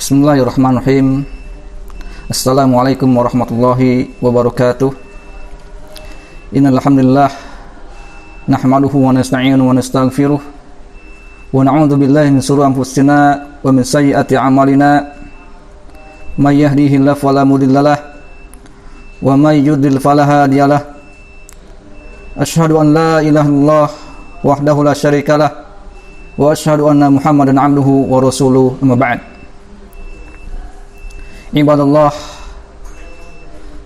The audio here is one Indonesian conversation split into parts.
Bismillahirrahmanirrahim. Assalamualaikum warahmatullahi wabarakatuh. Innal hamdalillah nahmaduhu wa nasta'inuhu wa nastaghfiruh wa na'udzu billahi min shururi anfusina wa min sayyiati a'malina. May yahdihillahu fala mudhillalah wa may yudlil fala hadiyalah. Asyhadu an la ilaha illallah wahdahu la syarikalah wa asyhadu anna Muhammadan 'abduhu wa rasuluhu. Amma ba'd. Ibadallah,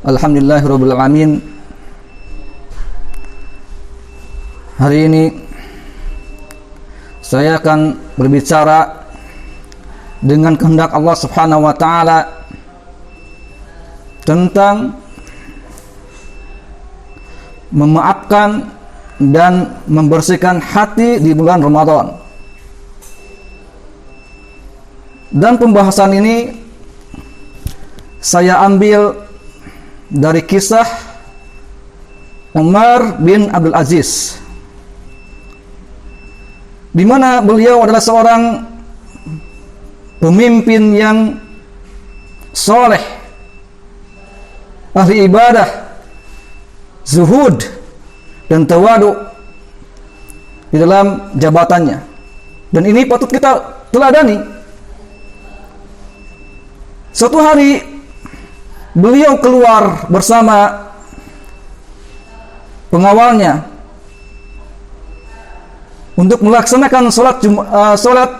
alhamdulillahirabbil alamin. Hari ini saya akan berbicara dengan kehendak Allah Subhanahu wa taala tentang memaafkan dan membersihkan hati di bulan Ramadan. Dan pembahasan ini saya ambil dari kisah Umar bin Abdul Aziz, di mana beliau adalah seorang pemimpin yang soleh, ahli ibadah, zuhud dan tawadu di dalam jabatannya, dan ini patut kita teladani. Suatu hari beliau keluar bersama pengawalnya untuk melaksanakan sholat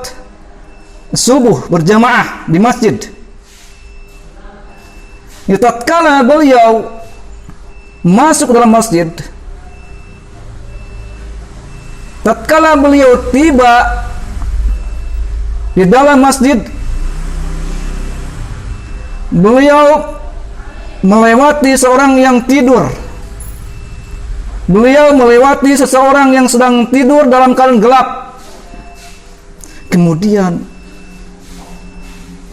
subuh berjamaah di masjid. Tatkala beliau masuk dalam masjid, tatkala beliau tiba di dalam masjid, beliau melewati seorang yang tidur. Beliau melewati seseorang yang sedang tidur dalam keadaan gelap. Kemudian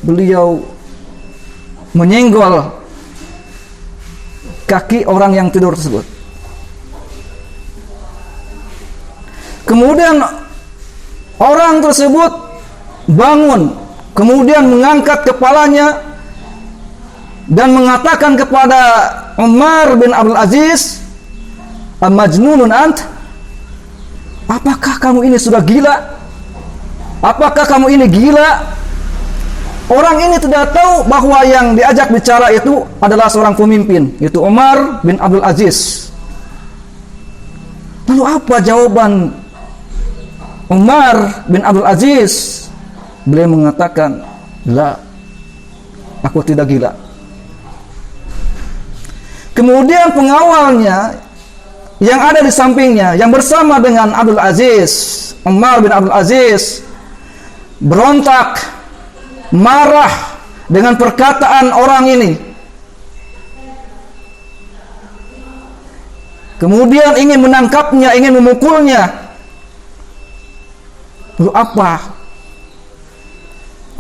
beliau menyenggol kaki orang yang tidur tersebut. Kemudian orang tersebut bangun, kemudian mengangkat kepalanya dan mengatakan kepada Umar bin Abdul Aziz, "Amajnunun ant? Apakah kamu ini sudah gila? Apakah kamu ini gila?" Orang ini tidak tahu bahwa yang diajak bicara itu adalah seorang pemimpin, yaitu Umar bin Abdul Aziz. Lalu apa jawaban Umar bin Abdul Aziz? Beliau mengatakan, "La, aku tidak gila." Kemudian pengawalnya yang ada di sampingnya, yang bersama dengan Abdul Aziz, Umar bin Abdul Aziz, berontak, marah dengan perkataan orang ini. Kemudian ingin menangkapnya, ingin memukulnya. Lalu apa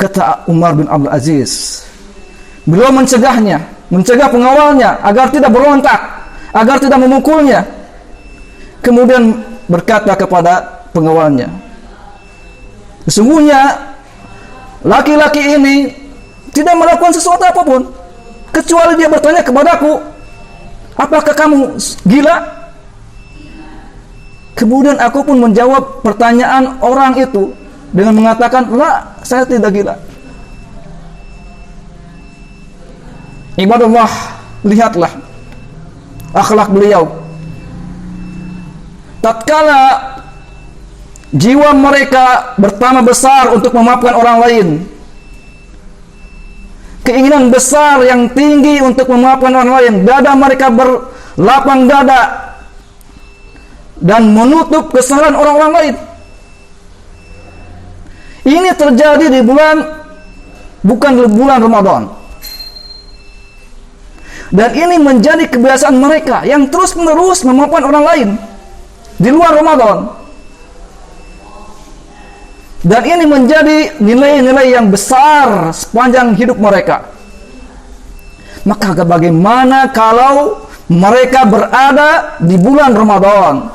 kata Umar bin Abdul Aziz? Beliau mencegah pengawalnya agar tidak berontak, agar tidak memukulnya. Kemudian berkata kepada pengawalnya, "Sesungguhnya laki-laki ini tidak melakukan sesuatu apapun, kecuali dia bertanya kepadaku, 'Apakah kamu gila?' Kemudian aku pun menjawab pertanyaan orang itu dengan mengatakan, 'La, saya tidak gila.'" Ibadallah, lihatlah akhlak beliau. Tatkala jiwa mereka bertambah besar untuk memaafkan orang lain, keinginan besar yang tinggi untuk memaafkan orang lain, dada mereka berlapang dada dan menutup kesalahan orang-orang lain. Ini terjadi di bukan di bulan Ramadan. Dan ini menjadi kebiasaan mereka yang terus-menerus memaafkan orang lain di luar Ramadan. Dan ini menjadi nilai-nilai yang besar sepanjang hidup mereka. Maka bagaimana kalau mereka berada di bulan Ramadan?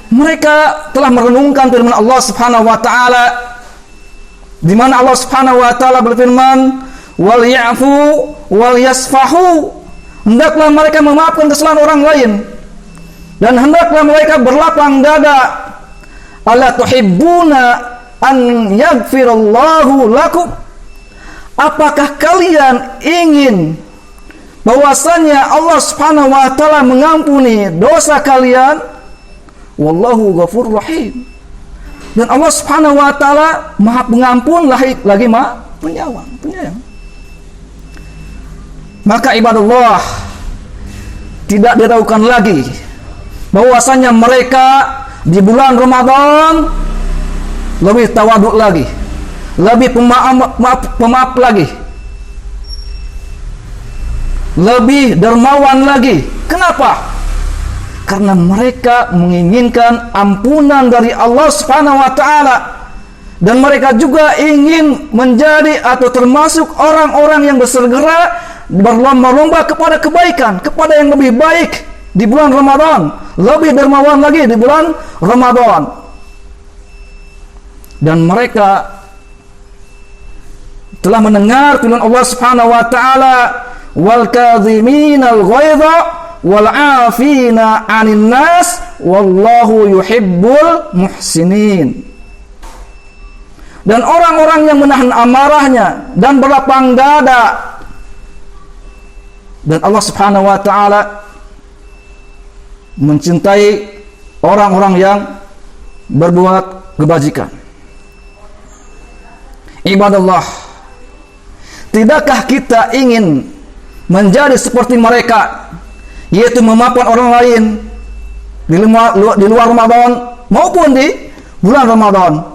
Mereka telah merenungkan firman Allah Subhanahu wa taala di mana Allah Subhanahu wa taala berfirman, "Wal ya'fu wal yasfahu." Hendaklah mereka memaafkan kesalahan orang lain dan hendaklah mereka berlapang dada. Ala tuhibbuna an yaghfirallahu lakum? Apakah kalian ingin bahwasanya Allah Subhanahu wa taala mengampuni dosa kalian? Wallahu ghafurur rahim. Dan Allah Subhanahu wa taala Maha Pengampun lagi Maha Penyayang. Maka ibadallah, tidak diragukan lagi bahwasanya mereka di bulan Ramadan lebih tawaduk lagi, lebih pemaaf lagi, lebih dermawan lagi. Kenapa? Karena mereka menginginkan ampunan dari Allah Subhanahu wa taala, dan mereka juga ingin menjadi atau termasuk orang-orang yang bersegera berlomba-lomba kepada kebaikan, kepada yang lebih baik di bulan Ramadan, lebih dermawan lagi di bulan Ramadan. Dan mereka telah mendengar firman Allah Subhanahu wa taala, "Wal kadhiminal ghaidha wal 'afina 'anil nas wallahu yuhibbul muhsinin." Dan orang-orang yang menahan amarahnya dan berlapang dada. Dan Allah Subhanahu wa taala mencintai orang-orang yang berbuat kebajikan. Ibadallah, tidakkah kita ingin menjadi seperti mereka, yaitu memaafkan orang lain di luar Ramadan maupun di bulan Ramadan?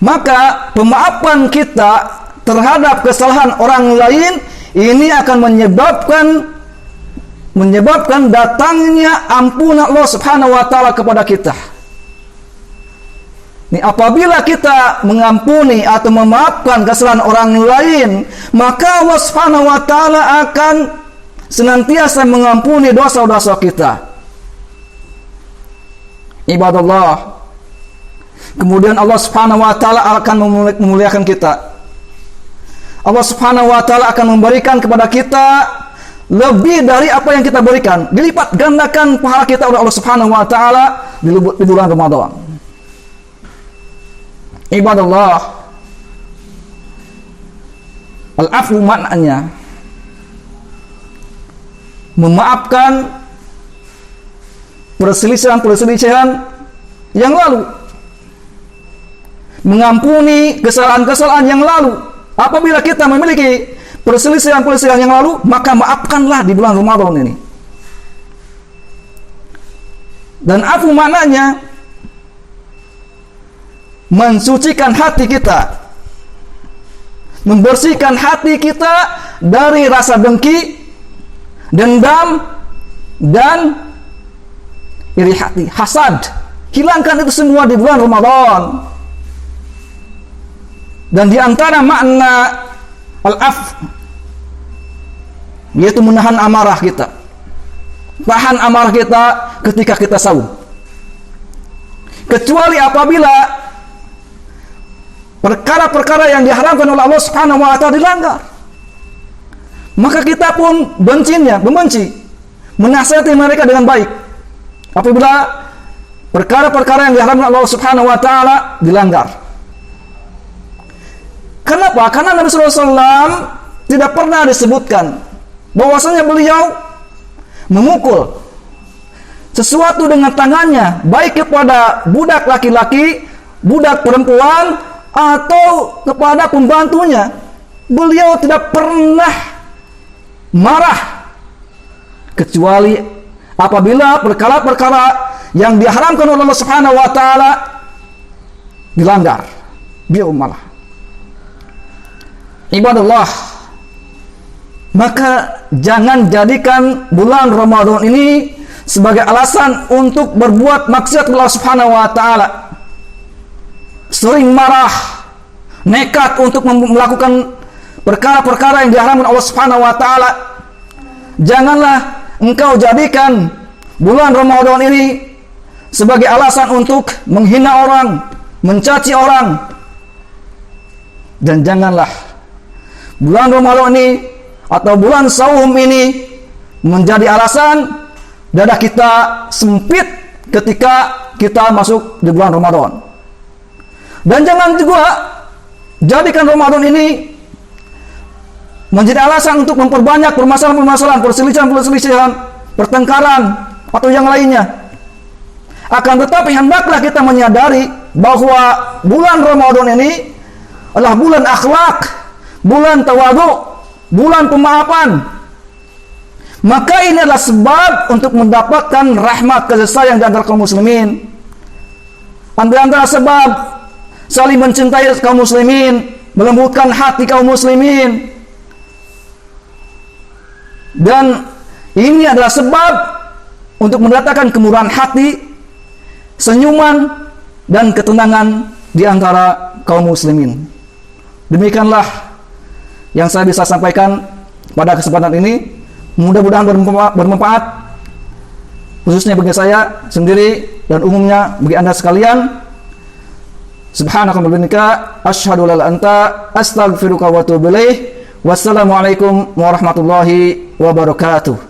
Maka pemaafan kita terhadap kesalahan orang lain ini akan menyebabkan datangnya ampunan Allah Subhanahu wa taala kepada kita. Ini apabila kita mengampuni atau memaafkan kesalahan orang lain, maka Allah Subhanahu wa taala akan senantiasa mengampuni dosa-dosa kita. Ibadallah. Kemudian Allah Subhanahu wa taala akan memuliakan kita. Allah Subhanahu wa taala akan memberikan kepada kita lebih dari apa yang kita berikan. Dilipat gandakan pahala kita oleh Allah Subhanahu wa taala di bulan Ramadan. Ibadallah, al-'afwu maknanya memaafkan perselisihan yang lalu, mengampuni kesalahan-kesalahan yang lalu. Apabila kita memiliki perselisihan yang lalu, maka maafkanlah di bulan Ramadan ini. Dan afu maknanya mensucikan hati kita, membersihkan hati kita dari rasa dengki, dendam, dan iri hati, hasad. Hilangkan itu semua di bulan Ramadan. Dan di antara makna al-'af yaitu menahan amarah kita. Tahan amarah kita ketika kita saum. Kecuali apabila perkara-perkara yang diharamkan oleh Allah Subhanahu wa taala dilanggar. Maka kita pun membenci, menasihati mereka dengan baik. Apabila perkara-perkara yang diharamkan Allah Subhanahu wa taala dilanggar. Kenapa? Karena Nabi SAW tidak pernah disebutkan bahwasanya beliau memukul sesuatu dengan tangannya, baik kepada budak laki-laki, budak perempuan, atau kepada pembantunya. Beliau tidak pernah marah, kecuali apabila perkara-perkara yang diharamkan oleh Allah Subhanahu wa taala dilanggar. Beliau malah. Ibadallah, maka jangan jadikan bulan Ramadan ini sebagai alasan untuk berbuat maksiat Allah Subhanahu wa taala. Sering marah, nekat untuk melakukan perkara-perkara yang diharamkan Allah Subhanahu wa taala. Janganlah engkau jadikan bulan Ramadan ini sebagai alasan untuk menghina orang, mencaci orang. Dan janganlah bulan Ramadan ini atau bulan saum ini menjadi alasan dada kita sempit ketika kita masuk di bulan Ramadan. Dan jangan juga jadikan Ramadan ini menjadi alasan untuk memperbanyak permasalahan-permasalahan, perselisihan-perselisihan, pertengkaran atau yang lainnya. Akan tetapi hendaklah kita menyadari bahwa bulan Ramadan ini adalah bulan akhlak, bulan tawadhu, bulan pemaafan. Maka ini adalah sebab untuk mendapatkan rahmat kasih sayang di antara kaum muslimin. Di antara sebab saling mencintai kaum muslimin, melembutkan hati kaum muslimin. Dan ini adalah sebab untuk mendatangkan kemurahan hati, senyuman, dan ketenangan di antara kaum muslimin. Demikianlah yang saya bisa sampaikan pada kesempatan ini. Mudah-mudahan bermanfaat, khususnya bagi saya sendiri dan umumnya bagi Anda sekalian. Subhanakallahumma wa bihamdika asyhadu an la ilaha illa anta astaghfiruka wa atubu ilaik. Wassalamualaikum warahmatullahi wabarakatuh.